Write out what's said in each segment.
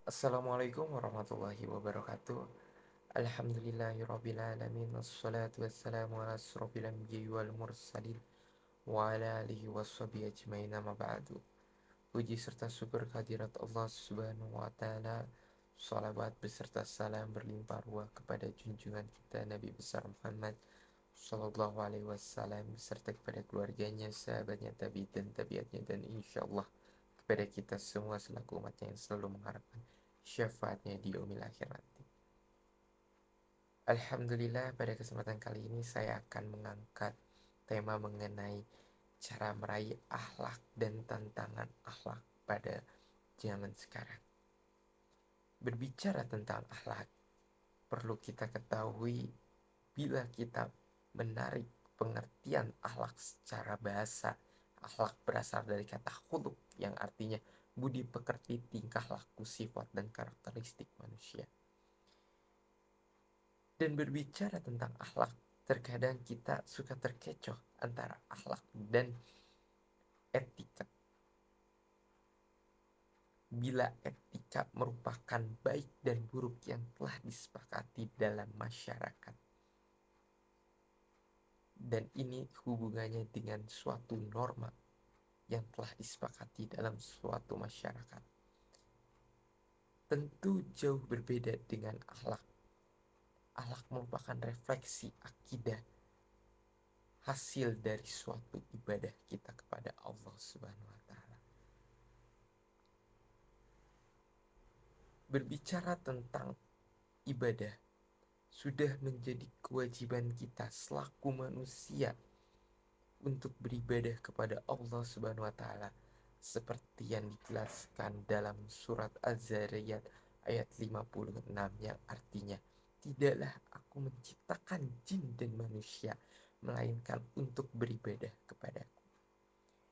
Assalamualaikum warahmatullahi wabarakatuh. Alhamdulillahirrabbilalamin. Wassalatu wassalamu ala asrofil anbiya'i wal mursalin wa ala alihi washabihi ajmain, amma ba'du. Puji serta syukur kehadirat Allah subhanahu wa ta'ala. Salawat beserta salam berlimpah ruah kepada junjungan kita Nabi besar Muhammad Sallallahu alaihi wasallam, beserta kepada keluarganya, sahabatnya, tabi'in dan tabi'atnya, dan insyaallah kepada kita semua selaku umatnya yang selalu mengharapkan syafaatnya di yaumil akhir nanti. Alhamdulillah, pada kesempatan kali ini saya akan mengangkat tema mengenai cara meraih akhlak dan tantangan akhlak pada zaman sekarang. Berbicara tentang akhlak, perlu kita ketahui bila kita menarik pengertian akhlak secara bahasa, akhlak berasal dari kata khuluq yang artinya budi pekerti, tingkah laku, sifat, dan karakteristik manusia. Dan berbicara tentang akhlak, terkadang kita suka terkecoh antara akhlak dan etika. Bila etika merupakan baik dan buruk yang telah disepakati dalam masyarakat, dan ini hubungannya dengan suatu norma yang telah disepakati dalam suatu masyarakat, tentu jauh berbeda dengan akhlak. Akhlak merupakan refleksi akidah, hasil dari suatu ibadah kita kepada Allah Subhanahu wa taala. Berbicara tentang ibadah sudah menjadi kewajiban kita selaku manusia untuk beribadah kepada Allah Subhanahu wa taala, seperti yang dijelaskan dalam surat Az-Zariyat ayat 56 yang artinya, tidaklah aku menciptakan jin dan manusia melainkan untuk beribadah kepadaku.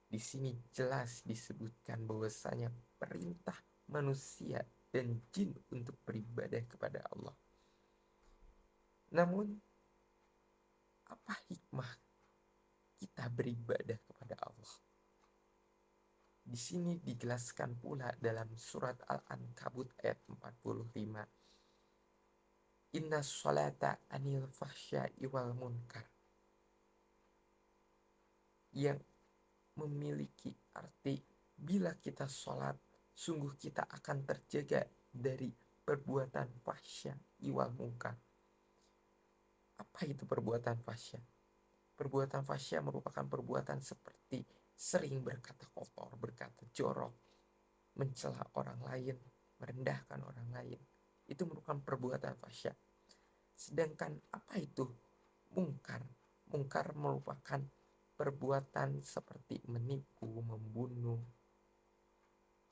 Di sini jelas disebutkan bahwasanya perintah manusia dan jin untuk beribadah kepada Allah. Namun, apa hikmah kita beribadah kepada Allah? Di sini dijelaskan pula dalam surat Al-Ankabut ayat 45. Inna sholata anil fahsya'i wal munkar, yang memiliki arti bila kita sholat, sungguh kita akan terjaga dari perbuatan fahsya wal munkar. Apa itu perbuatan fahsya? Perbuatan fahsya merupakan perbuatan seperti sering berkata kotor, berkata jorok, mencela orang lain, merendahkan orang lain. Itu merupakan perbuatan fahsya. Sedangkan apa itu mungkar? Mungkar merupakan perbuatan seperti menipu, membunuh,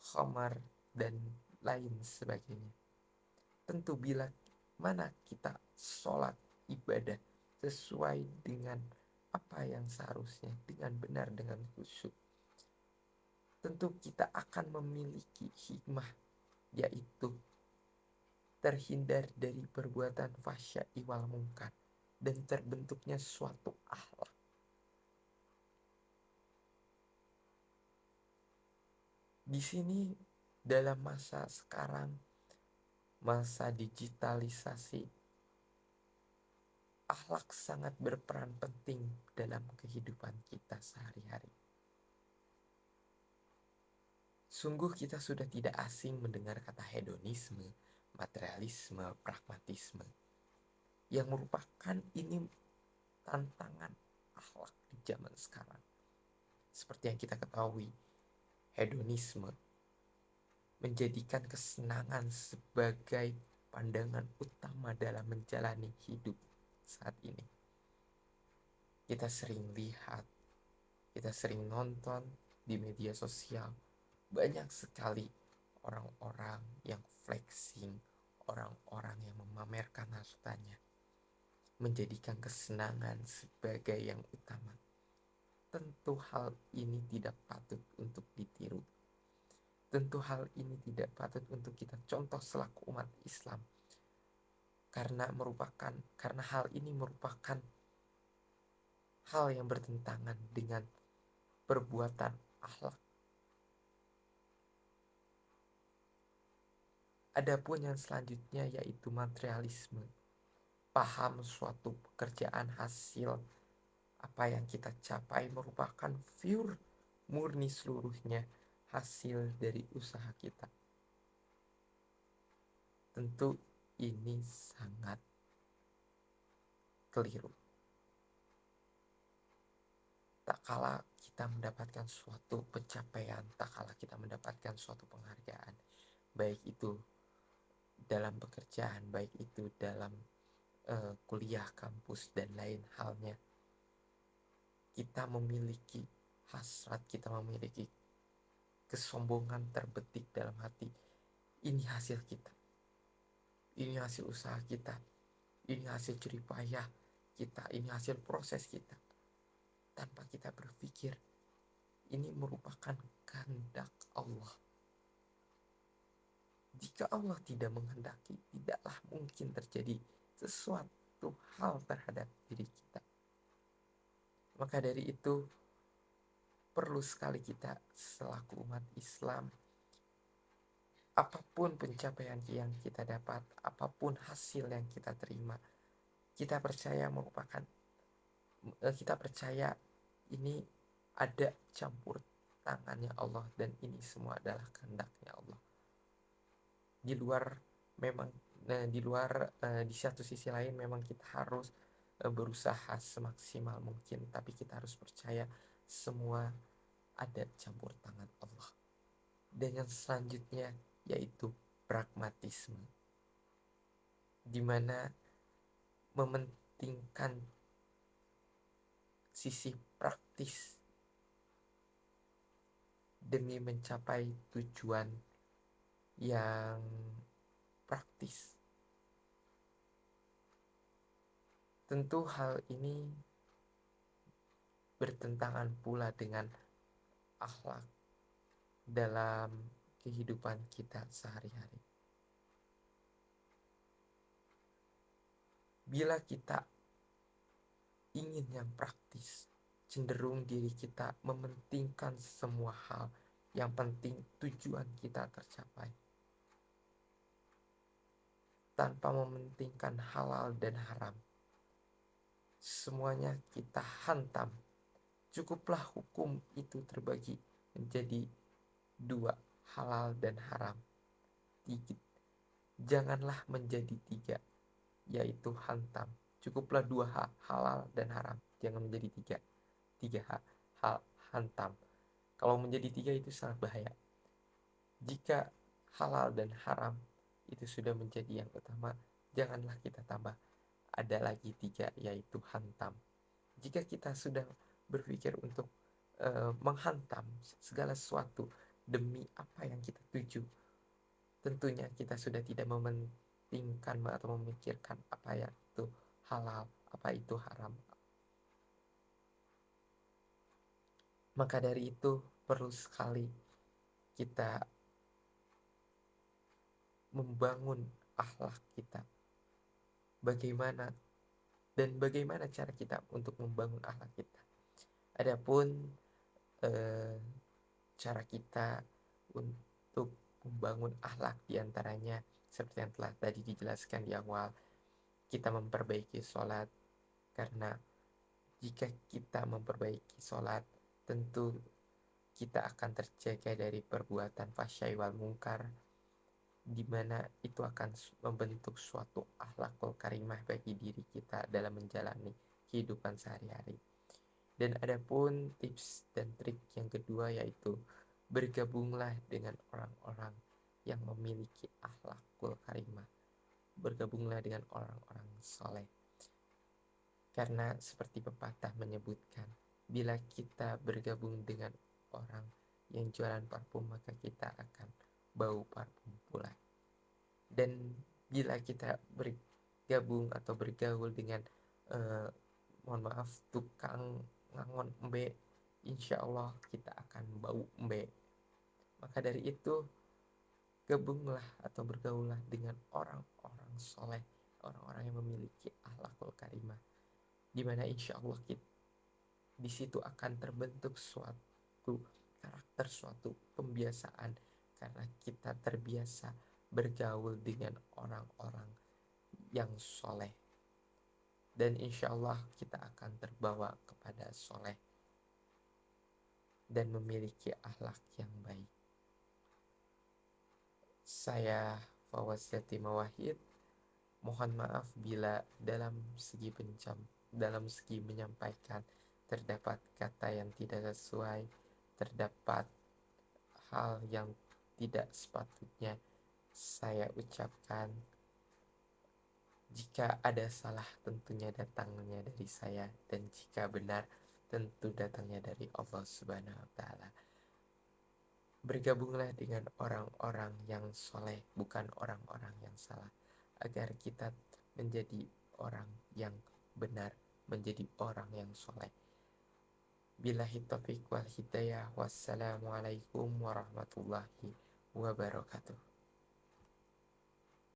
khamar, dan lain sebagainya. Tentu bila mana kita sholat ibadah sesuai dengan apa yang seharusnya, dengan benar, dengan khusyuk, tentu kita akan memiliki hikmah, yaitu terhindar dari perbuatan fahsya wal munkar dan terbentuknya suatu akhlak. Di sini dalam masa sekarang, masa digitalisasi, akhlak sangat berperan penting dalam kehidupan kita sehari-hari. Sungguh kita sudah tidak asing mendengar kata hedonisme, materialisme, pragmatisme, yang merupakan ini tantangan akhlak di zaman sekarang. Seperti yang kita ketahui, hedonisme menjadikan kesenangan sebagai pandangan utama dalam menjalani hidup saat ini. Kita sering lihat, kita sering nonton di media sosial, banyak sekali orang-orang yang flexing, orang-orang yang memamerkan hartanya, menjadikan kesenangan sebagai yang utama. Tentu hal ini tidak patut untuk ditiru. Tentu hal ini tidak patut untuk kita contoh selaku umat Islam. Karena hal ini merupakan hal yang bertentangan dengan perbuatan akhlak. Adapun yang selanjutnya yaitu materialisme. Paham suatu pekerjaan hasil apa yang kita capai merupakan pure murni seluruhnya hasil dari usaha kita. Tentu ini sangat keliru. Tak kala kita mendapatkan suatu pencapaian, tak kala kita mendapatkan suatu penghargaan, baik itu dalam pekerjaan, baik itu dalam kuliah, kampus, dan lain halnya, kita memiliki hasrat, kita memiliki kesombongan terbetik dalam hati. Ini hasil kita, ini hasil usaha kita, ini hasil jerih payah kita, ini hasil proses kita. Tanpa kita berpikir, ini merupakan kehendak Allah. Jika Allah tidak menghendaki, tidaklah mungkin terjadi sesuatu hal terhadap diri kita. Maka dari itu, perlu sekali kita selaku umat Islam, apapun pencapaian yang kita dapat, apapun hasil yang kita terima, kita percaya ini ada campur tangannya Allah, dan ini semua adalah kehendaknya Allah. Di satu sisi lain memang kita harus berusaha semaksimal mungkin, tapi kita harus percaya semua ada campur tangan Allah. Dan yang selanjutnya yaitu pragmatisme, di mana mementingkan sisi praktis demi mencapai tujuan yang praktis. Tentu hal ini bertentangan pula dengan akhlak dalam kehidupan kita sehari-hari. Bila kita ingin yang praktis, cenderung diri kita mementingkan semua hal, yang penting tujuan kita tercapai, tanpa mementingkan halal dan haram. Semuanya kita hantam. Cukuplah hukum itu terbagi menjadi dua, halal dan haram. Janganlah menjadi tiga, yaitu hantam. Cukuplah dua, halal dan haram. Jangan menjadi tiga hal hantam. Kalau menjadi tiga itu sangat bahaya. Jika halal dan haram itu sudah menjadi yang utama, janganlah kita tambah ada lagi tiga, yaitu hantam. Jika kita sudah berpikir untuk menghantam segala sesuatu demi apa yang kita tuju, tentunya kita sudah tidak mementingkan atau memikirkan apa itu halal, apa itu haram. Maka dari itu perlu sekali kita membangun akhlak kita. Bagaimana cara kita untuk membangun akhlak kita? Adapun cara kita untuk membangun akhlak diantaranya seperti yang telah tadi dijelaskan di awal, kita memperbaiki sholat, karena jika kita memperbaiki sholat, tentu kita akan terjaga dari perbuatan fahsyai wal mungkar, di mana itu akan membentuk suatu akhlakul karimah bagi diri kita dalam menjalani kehidupan sehari-hari. Dan adapun tips dan trik yang kedua yaitu bergabunglah dengan orang-orang yang memiliki akhlakul karimah. Bergabunglah dengan orang-orang soleh. Karena seperti pepatah menyebutkan, bila kita bergabung dengan orang yang jualan parfum, maka kita akan bau parfum pula. Dan bila kita bergabung atau bergaul dengan tukang ngangon embe, insya Allah kita akan bau embe. Maka dari itu, gabunglah atau bergaullah dengan orang-orang soleh, orang-orang yang memiliki akhlakul karimah, di mana insya Allah di situ akan terbentuk suatu karakter, suatu pembiasaan, karena kita terbiasa bergaul dengan orang-orang yang soleh, dan insya Allah kita akan terbawa kepada soleh dan memiliki akhlak yang baik. Saya Fawaz Yatim Wahid, mohon maaf bila dalam segi menyampaikan terdapat kata yang tidak sesuai, terdapat hal yang tidak sepatutnya saya ucapkan. Jika ada salah, tentunya datangnya dari saya, dan jika benar, tentu datangnya dari Allah Subhanahu wa Ta'ala. Bergabunglah dengan orang-orang yang soleh, bukan orang-orang yang salah, agar kita menjadi orang yang benar, menjadi orang yang soleh. Billahi taufiq wal hidayah. Wassalamualaikum warahmatullahi wabarakatuh.